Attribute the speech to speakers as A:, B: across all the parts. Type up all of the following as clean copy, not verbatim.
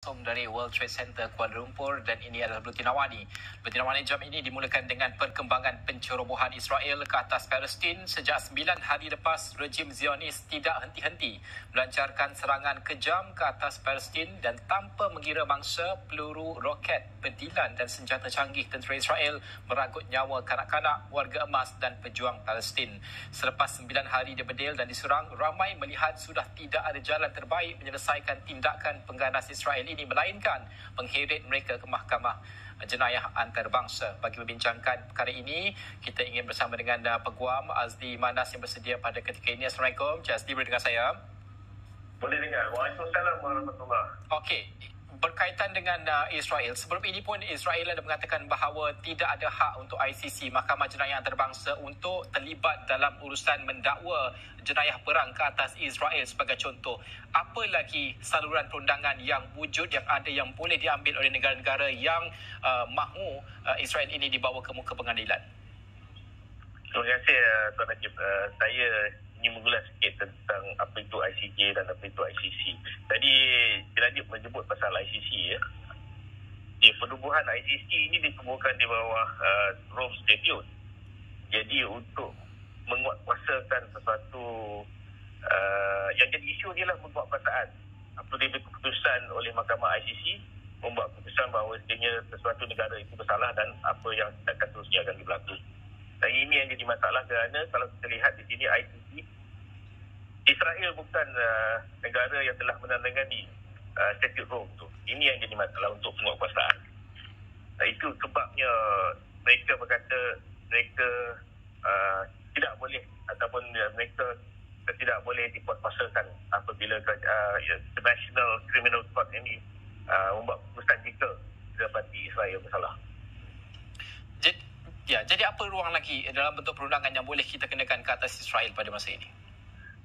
A: langsung dari World Trade Center Kuala Lumpur dan ini adalah Buletin Awani. Buletin Awani jam ini dimulakan dengan perkembangan pencerobohan Israel ke atas Palestin sejak 9 hari lepas rejim Zionis tidak henti-henti melancarkan serangan kejam ke atas Palestin dan tanpa mengira mangsa peluru roket, pedilan dan senjata canggih tentera Israel merangkut nyawa kanak-kanak, warga emas dan pejuang Palestin. Selepas 9 hari dia berdil dan diserang, ramai melihat sudah tidak ada jalan terbaik menyelesaikan tindakan pengganas Israel ini melainkan mengheret mereka ke mahkamah jenayah antarabangsa. Bagi membincangkan perkara ini, kita ingin bersama dengan Peguam Azli Manas yang bersedia pada ketika ini. Assalamualaikum. Cik Azli, boleh dengar saya?
B: Boleh dengar. Waalaikumsalam warahmatullahi.
A: Okey. Berkaitan dengan Israel, sebelum ini pun Israel ada mengatakan bahawa tidak ada hak untuk ICC, Mahkamah Jenayah Antarabangsa, untuk terlibat dalam urusan mendakwa jenayah perang ke atas Israel sebagai contoh. Apa lagi saluran perundangan yang wujud, yang ada, yang boleh diambil oleh negara-negara yang mahu Israel ini dibawa ke muka pengadilan?
B: Terima kasih Tuan Najib. Saya ingin mengulas sikit tentang apa itu ICJ dan apa itu ICC. Tadi Cik Najib menyebut pasal ICC ya. Penubuhan ICC ini ditemukan di bawah Rome Statute. Jadi untuk menguatkuasakan sesuatu yang jadi isu ialah menguatkuasaan. Apabila keputusan oleh Mahkamah ICC membuat keputusan bahawa sesuatu negara itu bersalah dan apa yang akan terusnya akan berlaku. Dan ini yang jadi masalah kerana kalau kita lihat di sini ICC, Israel bukan negara yang telah menandatangani Statute Rome tu. Ini yang jadi masalah untuk penguatkuasaan. Itu sebabnya mereka berkata mereka tidak boleh ataupun mereka tidak boleh dikuatkuasakan apabila International Criminal Court ini membuat keputusan jika didapati Israel bersalah.
A: Jadi apa ruang lagi dalam bentuk perundangan yang boleh kita kenakan ke atas Israel pada masa ini?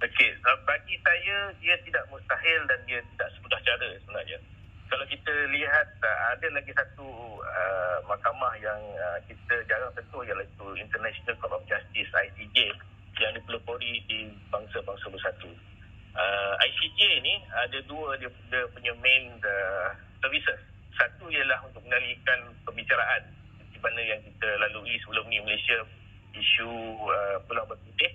B: Okey, bagi saya dia tidak mustahil dan dia tidak semudah cara sebenarnya. Kalau kita lihat ada lagi satu mahkamah yang kita jarang sentuh iaitu International Court of Justice ICJ yang dipelopori di bangsa-bangsa bersatu. ICJ ni ada dua dia punya main services. Satu ialah untuk mengendalikan pembicaraan di mana yang kita lalui sebelum ni Malaysia isu Pulau Berputih,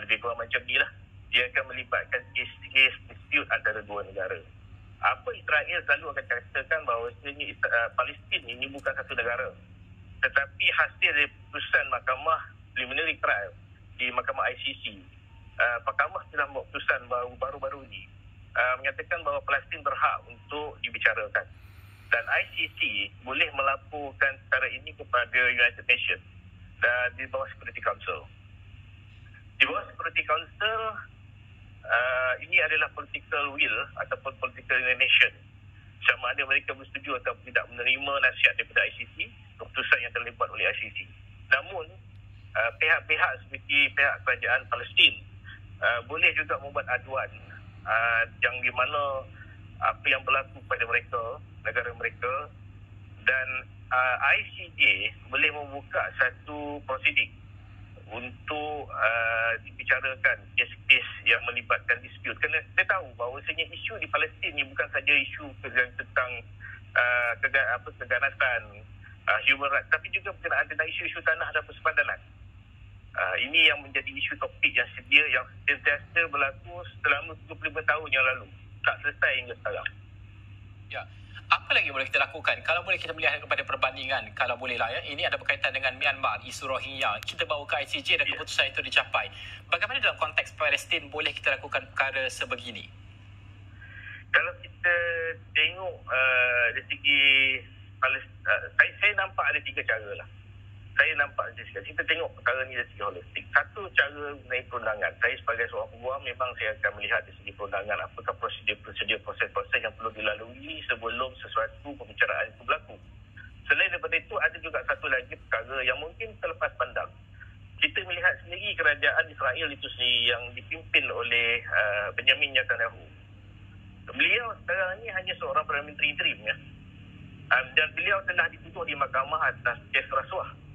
B: lebih kurang macam ni lah. Dia akan melibatkan kes dispute antara dua negara. Apa Israel selalu akan katakan bahawa Palestin ini bukan satu negara. Tetapi hasil dari keputusan Mahkamah Preliminary Trial di Mahkamah ICC, Mahkamah telah membuat keputusan baru-baru ini menyatakan bahawa Palestin berhak untuk dibicarakan. Dan ICC boleh melaporkan perkara ini kepada United Nations dan di bawah Security Council. Di bawah Security Council, ini adalah political will ataupun political nation. Sama ada mereka bersetuju atau tidak menerima nasihat daripada ICC, keputusan yang terlibat oleh ICC. Namun, pihak-pihak seperti pihak kerajaan Palestin boleh juga membuat aduan yang di mana apa yang berlaku pada mereka, negara mereka, dan ICJ boleh membuka satu prosiding untuk dibicarakan kes-kes yang melibatkan dispute. Kerana kita tahu bahawasanya isu di Palestin ni bukan saja isu tentang keganasan, human rights, tapi juga berkenaan dengan isu-isu tanah dan persepadan. Ini yang menjadi isu topik yang sentiasa berlaku selama 25 tahun yang lalu. Tak selesai hingga sekarang.
A: Ya. Apa lagi boleh kita lakukan? Kalau boleh kita melihat kepada perbandingan, kalau boleh lah ya, ini ada berkaitan dengan Myanmar, isu Rohingya. Kita bawa ke ICJ dan keputusan itu dicapai. Bagaimana dalam konteks Palestin boleh kita lakukan perkara sebegini?
B: Kalau kita tengok dari segi saya nampak ada tiga cara lah. Kita tengok perkara ni dari segi holistik. Satu, cara mengenai perundangan. Saya sebagai seorang peguam memang saya akan melihat dari segi perundangan apakah prosedur-prosedur, proses-proses yang perlu dilalui sebelum sesuatu pembicaraan itu berlaku. Selain daripada itu, ada juga satu lagi perkara yang mungkin terlepas pandang. Kita melihat sendiri kerajaan Israel itu sendiri yang dipimpin oleh Benjamin Netanyahu. Beliau sekarang ni hanya seorang Perdana Menteri interim ya. Dan beliau telah dituduh di mahkamah atas kes rasuah.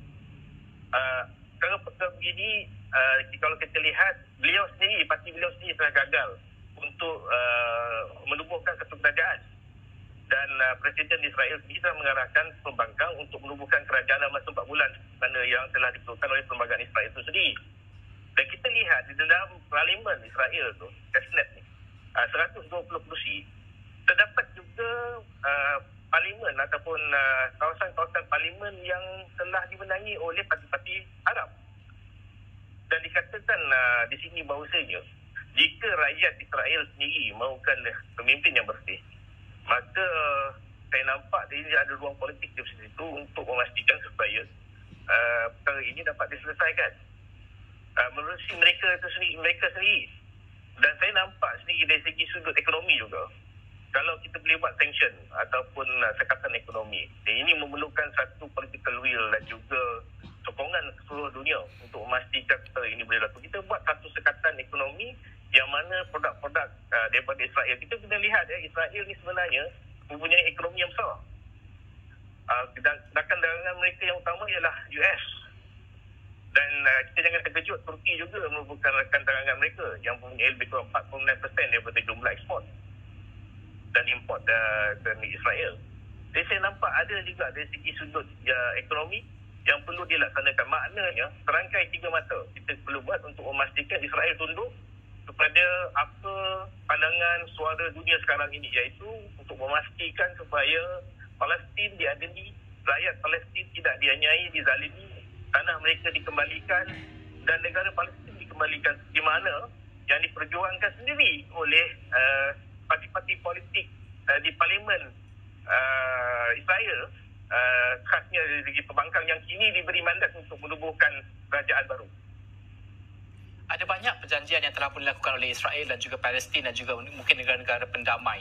B: Kalau begini, kalau kita lihat parti beliau sendiri telah gagal untuk menubuhkan satu kerajaan. Dan Presiden Israel sendiri telah mengarahkan pembangkang untuk menubuhkan kerajaan dalam masa 4 bulan mana yang telah diperlukan oleh perlembagaan Israel itu sendiri. Dan kita lihat di dalam parlimen Israel tu, Knesset ni, 120 kerusi, terdapat juga parlimen ataupun kawasan-kawasan parlimen yang telah dimenangi oleh parti-parti Arab. Dan dikatakan di sini bahawasanya jika rakyat Israel sendiri mahukan pemimpin yang bersih, maka saya nampak ini ada ruang politik di situ untuk memastikan supaya perkara ini dapat diselesaikan. Menurut mereka sendiri. Dan saya nampak sendiri dari segi sudut ekonomi juga. Kalau kita boleh buat sanction ataupun sekatan ekonomi, ini memerlukan satu political will dan juga sokongan seluruh dunia untuk memastikan perkara ini boleh laku. Kita buat satu sekatan ekonomi yang mana produk-produk daripada Israel. Kita kena lihat Israel ni sebenarnya mempunyai ekonomi yang besar. Sedangkan dagangan mereka yang utama ialah US. Dan kita jangan terkejut, Turki juga merupakan rakan dagangan mereka yang mempunyai lebih kurang 49% daripada jumlah ekspor dan import dari Israel. Jadi saya nampak ada juga dari segi sudut ekonomi yang perlu dilaksanakan. Maknanya, serangkai 3 mata kita perlu buat untuk memastikan Israel tunduk kepada apa pandangan suara dunia sekarang ini, iaitu untuk memastikan supaya Palestin diadili, rakyat Palestin tidak dianiaya, dizalimi, tanah mereka dikembalikan dan negara Palestin dikembalikan, di mana yang diperjuangkan sendiri oleh parti-parti politik di parlimen Israel, khasnya dari segi pembangkang yang kini diberi mandat untuk menubuhkan kerajaan baru.
A: Ada banyak perjanjian yang telah pun dilakukan oleh Israel dan juga Palestin dan juga mungkin negara-negara pendamai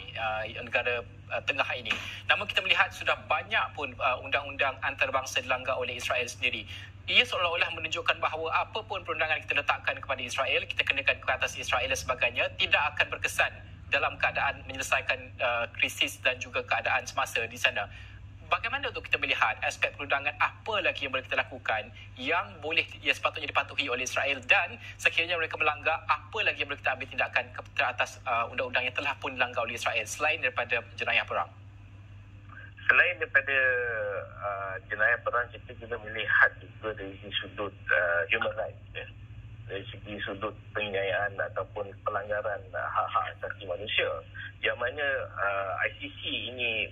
A: negara tengah ini. Namun kita melihat sudah banyak pun undang-undang antarabangsa dilanggar oleh Israel sendiri. Ia seolah-olah menunjukkan bahawa apa pun perundangan yang kita letakkan kepada Israel, kita kenakan ke atas Israel dan sebagainya, tidak akan berkesan dalam keadaan menyelesaikan krisis dan juga keadaan semasa di sana. Bagaimana untuk kita melihat aspek perundangan apa lagi yang boleh kita lakukan yang boleh sepatutnya dipatuhi oleh Israel, dan sekiranya mereka melanggar, apa lagi yang boleh kita ambil tindakan ke atas undang-undang yang telah pun dilanggar oleh Israel selain daripada jenayah perang?
B: Selain daripada jenayah perang, kita juga melihat juga dari sudut human rights, dari segi sudut penganiayaan ataupun pelanggaran hak-hak asasi manusia, yang mana ICC ini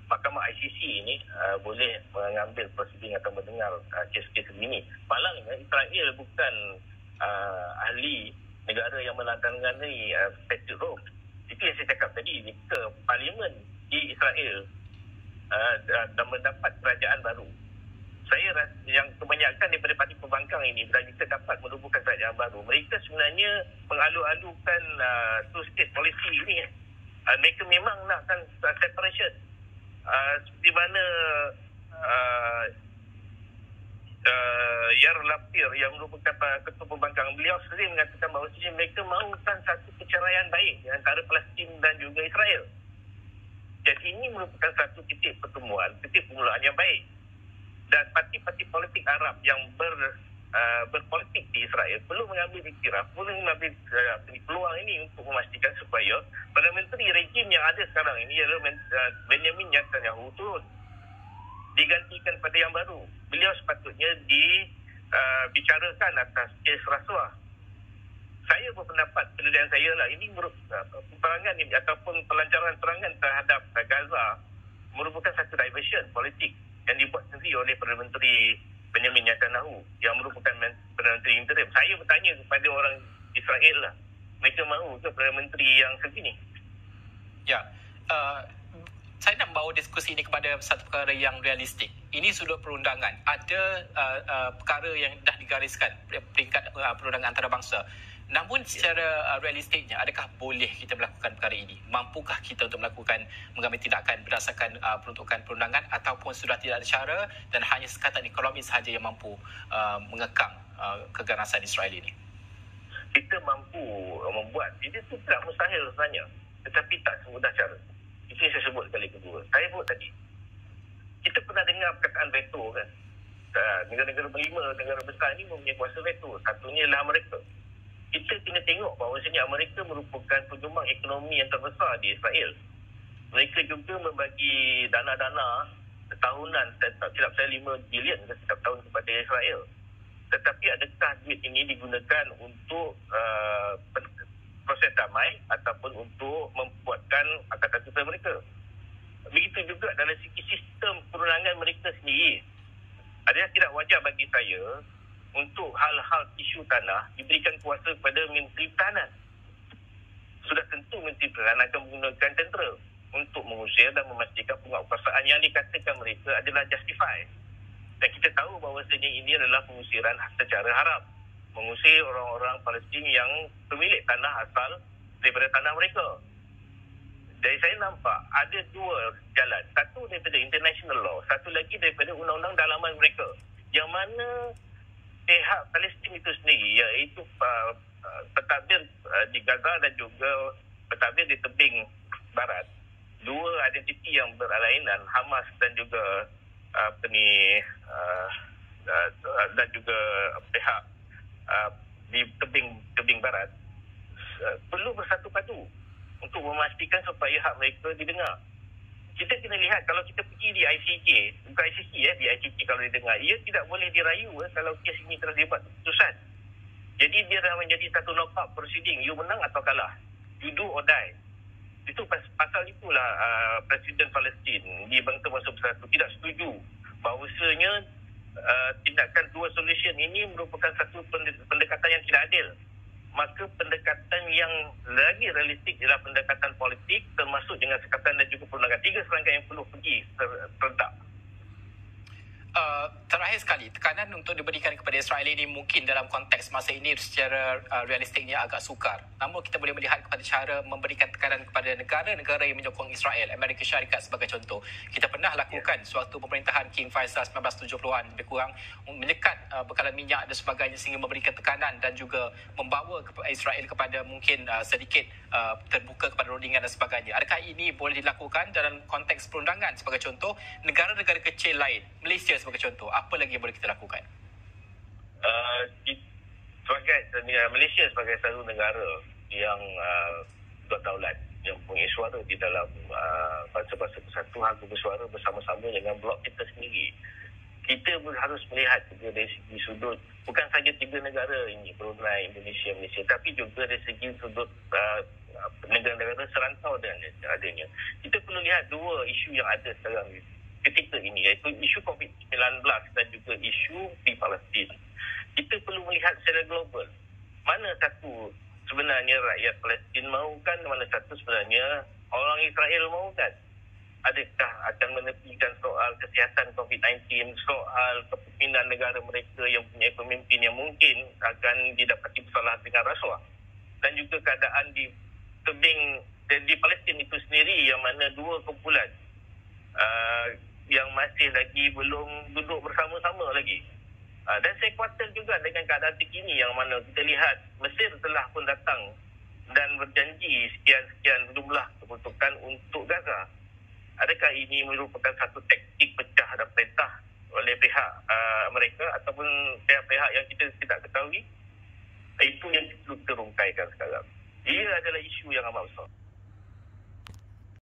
B: Mahkamah ICC ini boleh mengambil prosiding atau mendengar kes-kes begini. Malangnya Israel bukan ahli negara yang menandatangani Statute Rome. Itu yang saya cakap tadi, jika parlimen di Israel dan mendapat kerajaan baru, saya rasa yang kebanyakan daripada parti pembangkang ini, bila kita dapat menubuhkan kerajaan baru, mereka sebenarnya mengalu-alukan two-state policy ini. Mereka memang nakkan separation. Di mana Yair Lapid yang merupakan ketua pembangkang, beliau sering mengatakan bahawa mereka mahukan satu perceraian baik antara Palestin dan juga Israel. Jadi ini merupakan satu titik pertemuan, titik permulaan yang baik. Dan parti-parti politik Arab yang berpolitik di Israel perlu mengambil iktiraf, perlu mengambil peluang ini untuk memastikan supaya Perdana Menteri rejim yang ada sekarang ini, ialah Benjamin Netanyahu, turun, digantikan pada yang baru. Beliau sepatutnya dibicarakan atas kes rasuah. Saya berpendapat, penilaian saya lah, ini peperangan ini ataupun pelancaran serangan terhadap Gaza merupakan satu diversion politik yang dibuat sendiri oleh Perdana Menteri Benjamin Netanyahu yang merupakan Perdana Menteri interim. Saya bertanya kepada orang Israel lah, mereka mahu ke Perdana Menteri yang segini?
A: Ya, saya nak membawa diskusi ini kepada satu perkara yang realistik. Ini sudut perundangan. Ada perkara yang dah digariskan, peringkat perundangan antarabangsa. Namun secara realistiknya, adakah boleh kita melakukan perkara ini? Mampukah kita untuk mengambil tindakan berdasarkan peruntukan perundangan, ataupun sudah tidak ada cara dan hanya sekatan ekonomi sahaja yang mampu mengekang keganasan Israel ini?
B: Kita mampu membuat, itu tidak mustahil sebenarnya, tetapi tak semudah cara. Itu yang saya sebut kali kedua. Saya sebut tadi, kita pernah dengar perkataan veto kan? Negara-negara berlima, negara besar ini mempunyai kuasa veto. Satunya ialah Amerika. Kita kena tengok bahawa Amerika merupakan penyumbang ekonomi yang terbesar di Israel. mereka juga membagi dana-dana tahunan, tak silap saya 5 bilion setiap tahun kepada Israel. Tetapi adakah duit ini digunakan untuk proses damai ataupun untuk membuatkan angkatan tentera mereka? Begitu juga dalam segi sistem perundangan mereka sendiri. Adakah tidak wajar bagi saya untuk hal-hal isu tanah diberikan kuasa kepada Menteri Pertahanan? Sudah tentu Menteri Pertahanan akan menggunakan tentera untuk mengusir dan memastikan penguasaan yang dikatakan mereka adalah justified. Dan kita tahu bahawasanya ini adalah pengusiran secara haram. Mengusir orang-orang Palestin yang pemilik tanah asal daripada tanah mereka. Dari saya nampak ada dua jalan. Satu daripada international law, satu lagi daripada undang-undang dalaman mereka. Yang mana pihak Palestin itu sendiri, iaitu pentadbir di Gaza dan juga pentadbir di tebing barat, dua identiti yang berlainan, Hamas dan juga dan juga pihak di tebing barat perlu bersatu padu untuk memastikan supaya hak mereka didengar. Kita kena lihat kalau kita pergi di ICJ, bukan ICC di ICJ kalau didengar, ia tidak boleh dirayu kalau kes ini telah dibuat keputusan. Jadi dia dah menjadi satu knockout proceeding, you menang atau kalah, you do or die. Itu pasal itulah Presiden Palestin di Bangsa Bangsa Bersatu tidak setuju bahawasanya tindakan dua solution ini merupakan satu pendekatan yang tidak adil. Maka pendekatan yang lagi realistik ialah pendekatan politik, termasuk dengan sekatan dan juga perundangan. Tiga serangkaian yang perlu pergi serentak.
A: Terakhir sekali, tekanan untuk diberikan kepada Israel ini mungkin dalam konteks masa ini secara realistiknya agak sukar. Namun kita boleh melihat kepada cara memberikan tekanan kepada negara-negara yang menyokong Israel, Amerika Syarikat sebagai contoh. Kita pernah lakukan sewaktu pemerintahan King Faisal 1970-an lebih kurang menyekat bekalan minyak dan sebagainya sehingga memberikan tekanan dan juga membawa Israel kepada mungkin sedikit terbuka kepada rundingan dan sebagainya. Adakah ini boleh dilakukan dalam konteks perundangan sebagai contoh? Negara-negara kecil lain, Malaysia sebagai contoh, apa lagi yang boleh kita lakukan?
B: Malaysia sebagai satu negara yang berdaulat, yang punya suara di dalam Bangsa-Bangsa Bersatu, harus bersuara bersama-sama dengan blok kita sendiri. Kita harus melihat juga dari segi sudut, bukan saja tiga negara ini, Brunei, Indonesia, Malaysia, tapi juga dari segi sudut negara-negara serantau dan adanya. Kita perlu lihat dua isu yang ada sekarang ketika ini, iaitu isu COVID-19 dan juga isu di Palestin. Kita perlu melihat secara global. Mana satu sebenarnya rakyat Palestin mahukan, mana satu sebenarnya orang Israel mahukan. Adakah akan menepikan soal kesihatan COVID-19, soal kepimpinan negara mereka yang punya pemimpin yang mungkin akan didapati bersalah dengan rasuah. Dan juga keadaan di tebing di Palestin itu sendiri, yang mana dua kumpulan yang masih lagi belum duduk bersama-sama lagi. Dan saya khawatir juga dengan keadaan terkini yang mana kita lihat Mesir telah pun datang dan berjanji sekian-sekian jumlah kebutuhan untuk Gaza. Adakah ini merupakan satu taktik pecah dan perintah oleh pihak mereka ataupun pihak-pihak yang kita tidak ketahui? Itu yang perlu kita rungkaikan sekarang. Ia adalah isu yang amat besar.